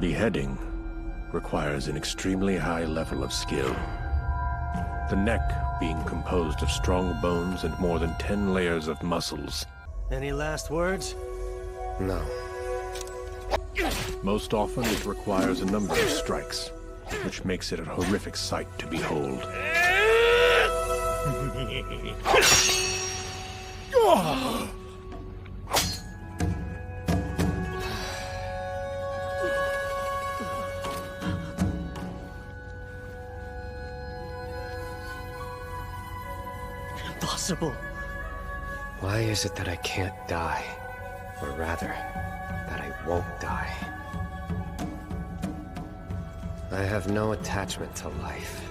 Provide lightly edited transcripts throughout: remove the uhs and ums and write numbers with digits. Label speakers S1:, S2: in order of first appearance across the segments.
S1: Beheading requires an extremely high level of skill. The neck being composed of strong bones and more than 10 layers of muscles.
S2: Any last words?
S3: No.
S1: Most often it requires a number of strikes, which makes it a horrific sight to behold.
S2: Impossible.
S3: Why is it that I can't die? Or rather, that I won't die? I have no attachment to life.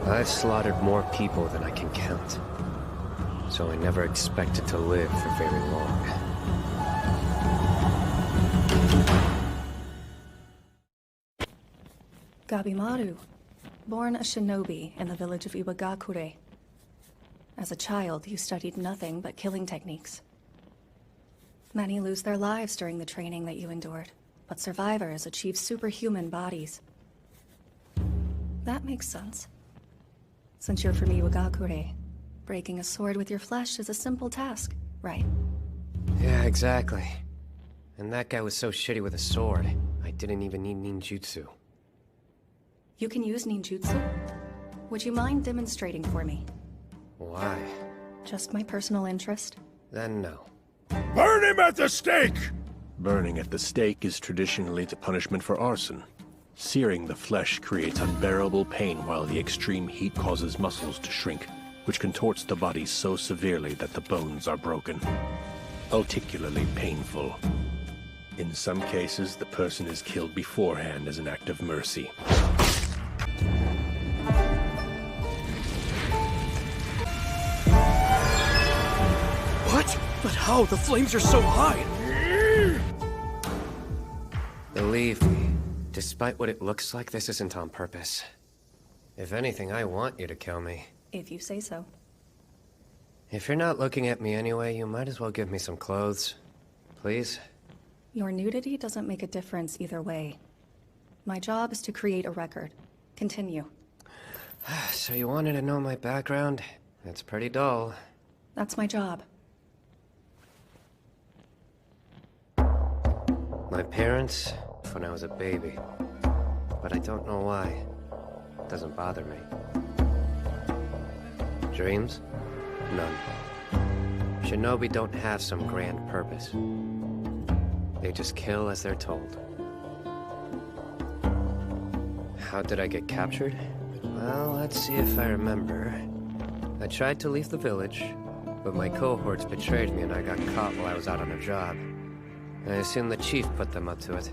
S3: I've slaughtered more people than I can count, so I never expected to live for very long.
S4: Gabimaru, born a shinobi in the village of Iwagakure. As a child, you studied nothing but killing techniques. Many lose their lives during the training that you endured, but survivors achieve superhuman bodies. That makes sense. Since you're from Iwagakure, breaking a sword with your flesh is a simple task, right?
S3: Yeah, exactly. And that guy was so shitty with a sword, I didn't even need ninjutsu.
S4: You can use ninjutsu? Would you mind demonstrating for me?
S3: Why?
S4: Just my personal interest?
S3: Then no.
S5: Burn him at the stake!
S1: Burning at the stake is traditionally the punishment for arson. Searing the flesh creates unbearable pain while the extreme heat causes muscles to shrink, which contorts the body so severely that the bones are broken. Particularly painful. In some cases, the person is killed beforehand as an act of mercy.
S2: What? But how? The flames are so high!
S3: Believe me, despite what it looks like, this isn't on purpose. If anything, I want you to kill me.
S4: If you say so.
S3: If you're not looking at me anyway, you might as well give me some clothes. Please?
S4: Your nudity doesn't make a difference either way. My job is to create a record. Continue.
S3: So you wanted to know my background? It's pretty dull.
S4: That's my job.
S3: My parents, when I was a baby. But I don't know why. It doesn't bother me. Dreams? None. Shinobi don't have some grand purpose. They just kill as they're told. How did I get captured? Well, let's see if I remember. I tried to leave the village, but my cohorts betrayed me and I got caught while I was out on a job. I assume the chief put them up to it.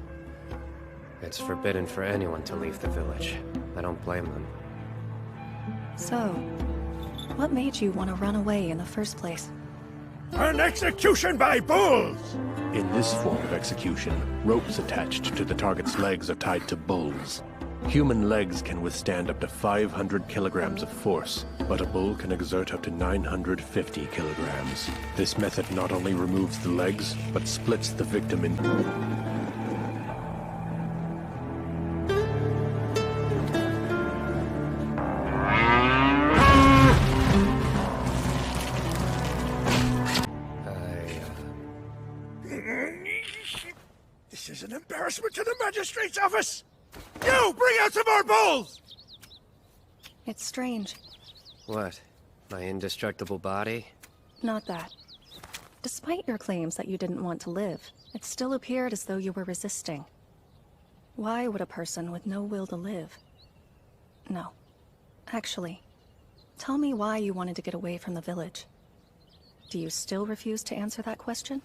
S3: It's forbidden for anyone to leave the village. I don't blame them.
S4: So, what made you want to run away in the first place?
S5: An execution by bulls!
S1: In this form of execution, ropes attached to the target's legs are tied to bulls. Human legs can withstand up to 500 kilograms of force, but a bull can exert up to 950 kilograms. This method not only removes the legs, but splits the victim in...
S5: This is an embarrassment to the magistrate's office! You, bring out some more bulls!
S4: It's strange.
S3: What? My indestructible body?
S4: Not that. Despite your claims that you didn't want to live, it still appeared as though you were resisting. Why would a person with no will to live? No. Actually, tell me why you wanted to get away from the village. Do you still refuse to answer that question?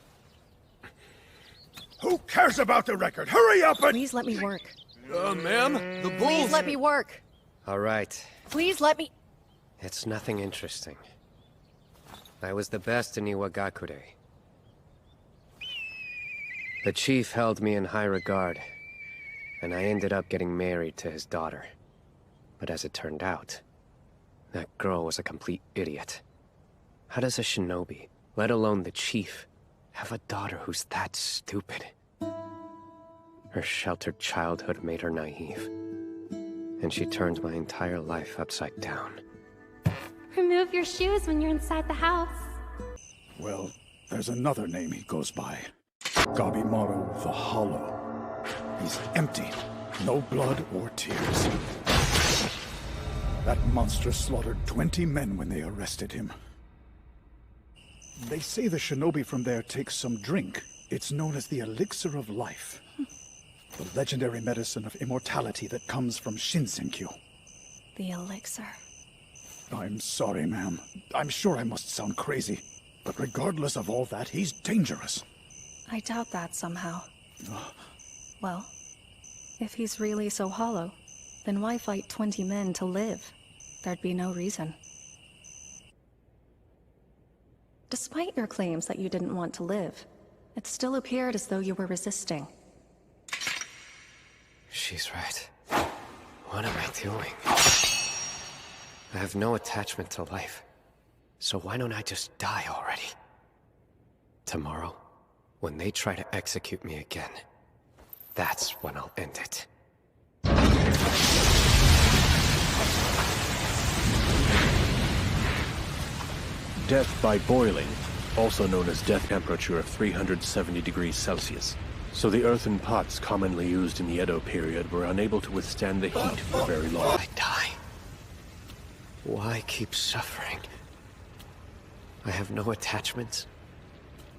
S5: Who cares about the record? Hurry up and...
S4: Please let me work.
S2: Ma'am, the bulls...
S4: Please let me work.
S3: All right.
S4: Please let me...
S3: It's nothing interesting. I was the best in Iwagakure. The chief held me in high regard, and I ended up getting married to his daughter. But as it turned out, that girl was a complete idiot. How does a shinobi, let alone the chief, have a daughter who's that stupid. Her sheltered childhood made her naive, and she turned my entire life upside down.
S6: Remove your shoes when you're inside the house.
S7: Well, there's another name he goes by. Gabimaru the Hollow. He's empty. No blood or tears. That monster slaughtered 20 men when they arrested him. They say the shinobi from there takes some drink. It's known as the Elixir of Life. The legendary medicine of immortality that comes from Shinsenkyo.
S4: The elixir.
S7: I'm sorry, ma'am. I'm sure I must sound crazy. But regardless of all that, he's dangerous.
S4: I doubt that somehow. Well, if he's really so hollow, then why fight 20 men to live? There'd be no reason. Despite your claims that you didn't want to live, it still appeared as though you were resisting.
S3: She's right. What am I doing? I have no attachment to life. So why don't I just die already? Tomorrow, when they try to execute me again, that's when I'll end it.
S1: Death by boiling, also known as death temperature of 370 degrees Celsius. So the earthen pots commonly used in the Edo period were unable to withstand the heat for very long.
S3: I die. Why keep suffering? I have no attachments.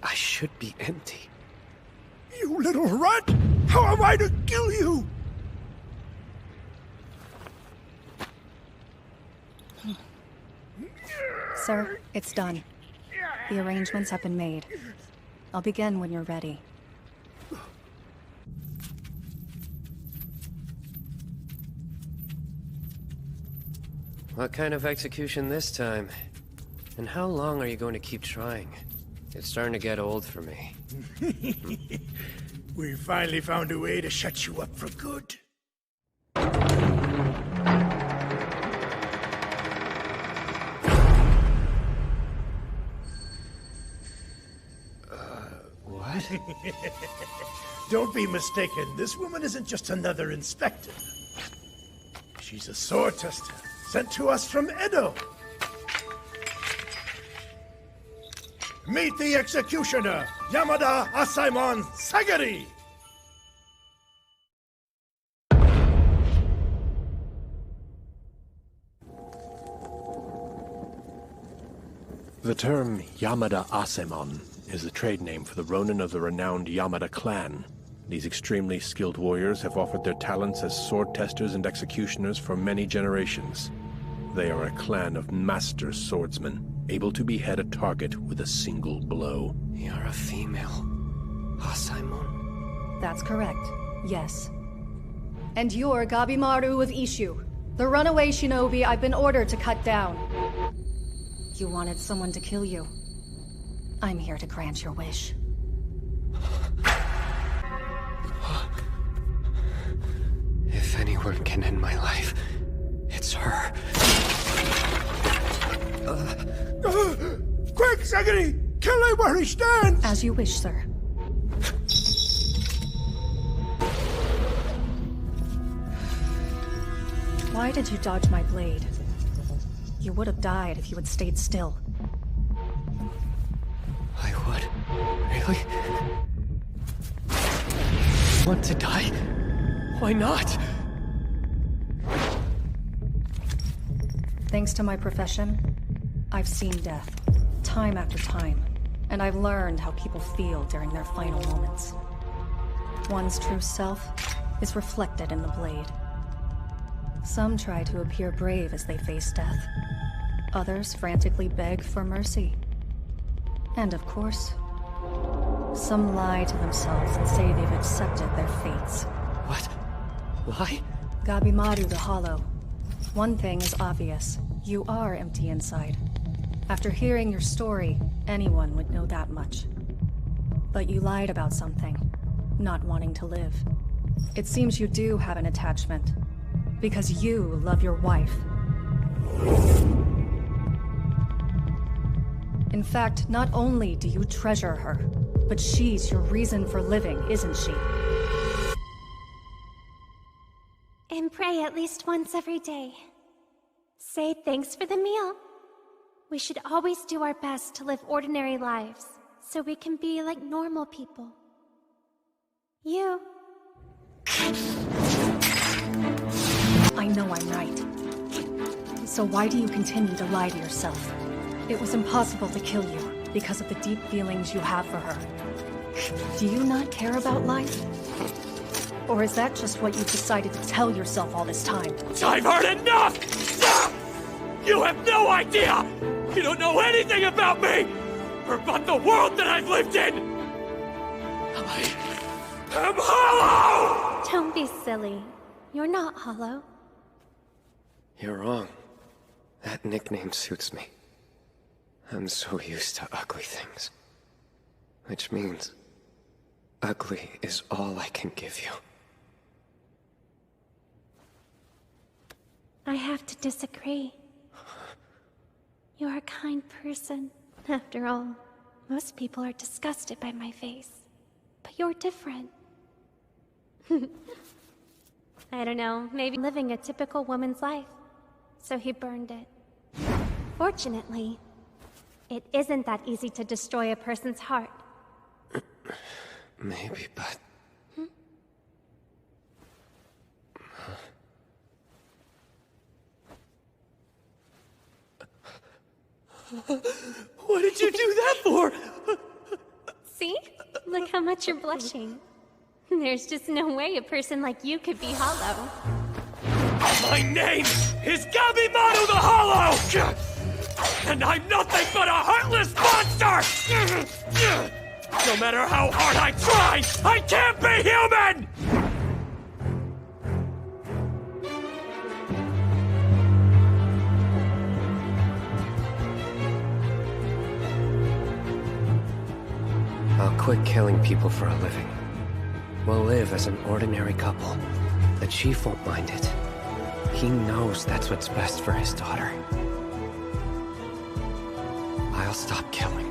S3: I should be empty.
S5: You little rat! How am I to kill you?
S4: Sir, it's done. The arrangements have been made. I'll begin when you're ready.
S3: What kind of execution this time? And how long are you going to keep trying? It's starting to get old for me.
S5: We finally found a way to shut you up for good.
S3: What?
S5: Don't be mistaken. This woman isn't just another inspector. She's a sword tester, sent to us from Edo. Meet the executioner, Yamada Asaemon Sagari!
S1: The term Yamada Asaemon is the trade name for the ronin of the renowned Yamada clan. These extremely skilled warriors have offered their talents as sword testers and executioners for many generations. They are a clan of master swordsmen, able to behead a target with a single blow.
S3: You're a female. Asaemon?
S4: That's correct. Yes. And you're Gabimaru of Ishu, the runaway shinobi I've been ordered to cut down. You wanted someone to kill you. I'm here to grant your wish.
S3: If anyone can end my life, it's her.
S5: Quick, Sagari! Kill him where he stands!
S4: As you wish, sir. Why did you dodge my blade? You would have died if you had stayed still.
S3: I would? Really? Want to die? Why not?
S4: Thanks to my profession, I've seen death, time after time, and I've learned how people feel during their final moments. One's true self is reflected in the blade. Some try to appear brave as they face death. Others frantically beg for mercy. And of course, some lie to themselves and say they've accepted their fates.
S3: What? Why?
S4: Gabimaru the Hollow. One thing is obvious. You are empty inside. After hearing your story, anyone would know that much. But you lied about something. Not wanting to live. It seems you do have an attachment. Because you love your wife. In fact, not only do you treasure her, But she's your reason for living, isn't she?
S6: And pray at least once every day. Say thanks for the meal. We should always do our best to live ordinary lives, so we can be like normal people. You.
S4: I know I'm right. So why do you continue to lie to yourself? It was impossible to kill you because of the deep feelings you have for her. Do you not care about life? Or is that just what you've decided to tell yourself all this time?
S2: I've heard enough! Stop! You have no idea! You don't know anything about me! Or about the world that I've lived in! I am hollow!
S6: Don't be silly. You're not hollow.
S3: You're wrong. That nickname suits me. I'm so used to ugly things. Which means, ugly is all I can give you.
S6: I have to disagree. You're a kind person. After all, most people are disgusted by my face. But you're different. I don't know, maybe living a typical woman's life. So he burned it. Fortunately, it isn't that easy to destroy a person's heart.
S3: Maybe, but...
S2: What did you do that for?
S6: See? Look how much you're blushing. There's just no way a person like you could be hollow.
S2: My name is Gabimaru the Hollow! And I'm nothing but a heartless monster! No matter how hard I try, I can't be human!
S3: I'll quit killing people for a living. We'll live as an ordinary couple. The chief won't mind it. He knows that's what's best for his daughter. I'll stop killing.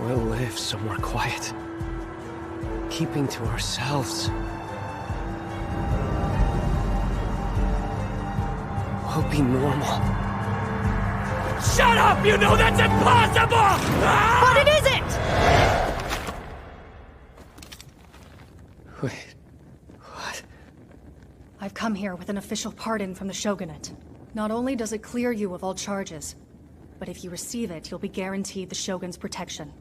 S3: We'll live somewhere quiet. Keeping to ourselves. We'll be normal.
S2: Shut up! You know that's impossible! Ah!
S4: But it isn't!
S3: Wait, what?
S4: I've come here with an official pardon from the Shogunate. Not only does it clear you of all charges, but if you receive it, you'll be guaranteed the Shogun's protection.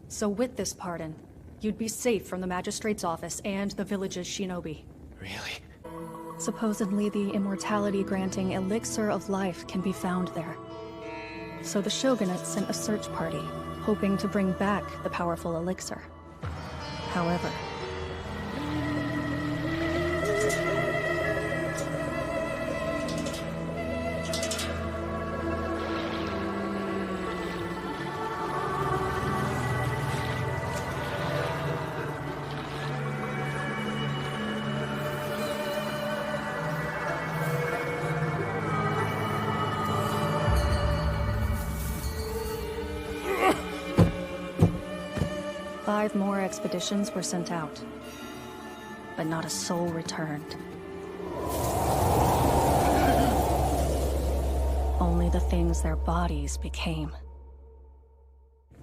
S4: So with this pardon, you'd be safe from the Magistrate's office and the village's shinobi.
S3: Really?
S4: Supposedly the immortality-granting Elixir of Life can be found there. So the Shogunate sent a search party, hoping to bring back the powerful elixir. However... Five more expeditions were sent out, but not a soul returned. Only the things their bodies became.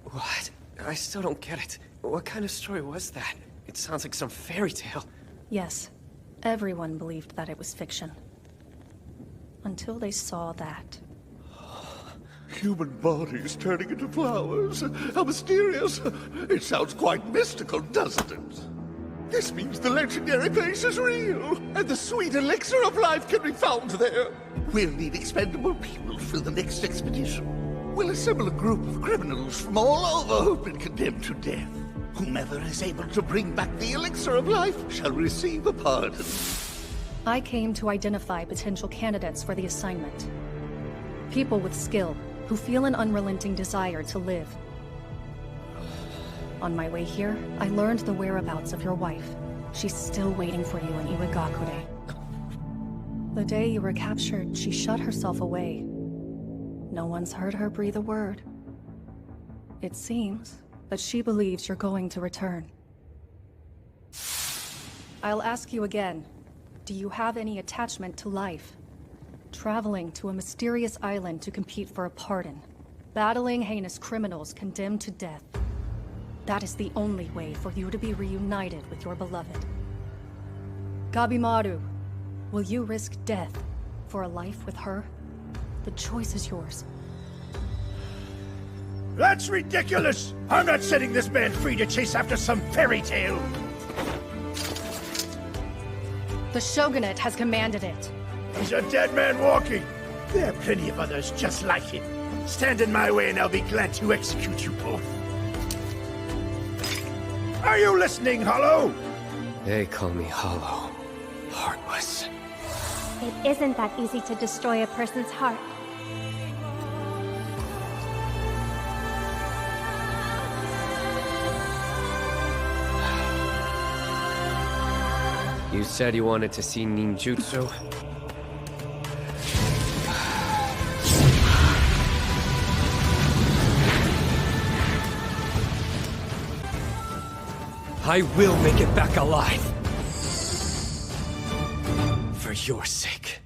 S3: What? I still don't get it. What kind of story was that? It sounds like some fairy tale.
S4: Yes, everyone believed that it was fiction. Until they saw that.
S8: Human bodies turning into flowers. How mysterious. It sounds quite mystical, doesn't it? This means the legendary place is real, and the sweet elixir of life can be found there. We'll need expendable people for the next expedition. We'll assemble a group of criminals from all over who've been condemned to death. Whomever is able to bring back the elixir of life shall receive a pardon.
S4: I came to identify potential candidates for the assignment. People with skill, who feel an unrelenting desire to live. On my way here, I learned the whereabouts of your wife. She's still waiting for you in Iwagakure. The day you were captured, she shut herself away. No one's heard her breathe a word. It seems but she believes you're going to return. I'll ask you again. Do you have any attachment to life? Traveling to a mysterious island to compete for a pardon. Battling heinous criminals condemned to death. That is the only way for you to be reunited with your beloved. Gabimaru, will you risk death for a life with her? The choice is yours.
S5: That's ridiculous! I'm not setting this man free to chase after some fairy tale!
S4: The Shogunate has commanded it.
S5: He's a dead man walking! There are plenty of others just like him. Stand in my way and I'll be glad to execute you both. Are you listening, Hollow?
S3: They call me Hollow. Heartless.
S6: It isn't that easy to destroy a person's heart.
S3: You said you wanted to see ninjutsu?
S2: I will make it back alive. For your sake.